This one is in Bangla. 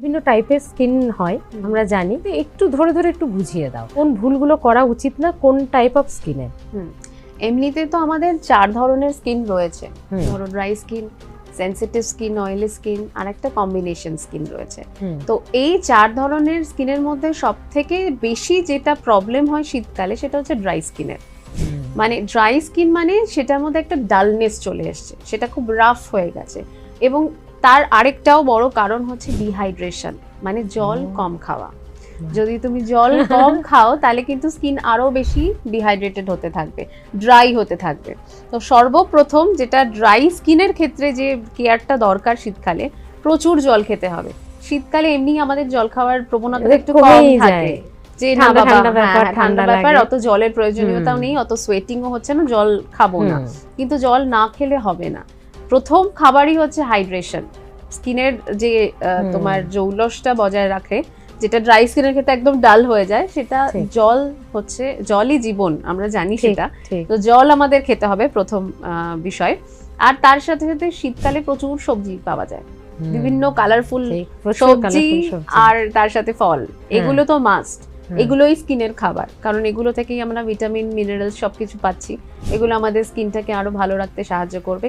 বিভিন্ন টাইপের স্কিন হয় আমরা জানি, তো একটু ধরে ধরে একটু বুঝিয়ে দাও কোন ভুলগুলো করা উচিত না কোন টাইপ অফ স্কিনে। এমনিতে তো আমাদের 4 ধরনের স্কিন রয়েছে, ধরো dry skin, sensitive skin, oily skin আর একটা কম্বিনেশন স্কিন রয়েছে। তো এই 4 ধরনের স্কিনের মধ্যে সবথেকে বেশি যেটা প্রবলেম হয় শীতকালে সেটা হচ্ছে ড্রাই স্কিনের। মানে ড্রাই স্কিন মানে সেটার মধ্যে একটা ডালনেস চলে এসছে, সেটা খুব রাফ হয়ে গেছে। এবং তার আরেকটাও বড় কারণ হচ্ছে ডিহাইড্রেশন, মানে জল কম খাওয়া। যদি তুমি জল কম খাও তাহলে কিন্তু স্কিন আরো বেশি ডিহাইড্রেটেড হতে থাকবে, ড্রাই হতে থাকবে। তো সর্বপ্রথম যেটা ড্রাই স্কিনের ক্ষেত্রে যে কেয়ারটা দরকার শীতকালে, প্রচুর জল খেতে হবে। শীতকালে এমনি আমাদের জল খাওয়ার প্রবণতা একটু কম থাকে, যে না বাবা ঠান্ডা ব্যাপার, অত জলের প্রয়োজনীয়তাও নেই, অত সোয়েটিংও হচ্ছে না, জল খাবো না। কিন্তু জল না খেলে হবে না। প্রথম খাবারই হচ্ছে হাইড্রেশন, স্কিনের যে তোমার জৌলসটা বজায় রাখে, যেটা ড্রাই স্কিনের ক্ষেত্রে একদম ডাল হয়ে যায়, সেটা জল হচ্ছে, জলই জীবন, আমরা জানি সেটা। তো জল আমাদের খেতে হবে প্রথম বিষয়। আর তার সাথে সাথে শীতকালে প্রচুর সবজি পাওয়া যায়, বিভিন্ন কালারফুল সবজি, আর তার সাথে ফল, এগুলো তো মাস্ট। এগুলোই স্কিনের খাবার, কারণ এগুলো থেকেই আমরা ভিটামিন, মিনারেল সবকিছু পাচ্ছি। এগুলো আমাদের স্কিনটাকে আরো ভালো রাখতে সাহায্য করবে।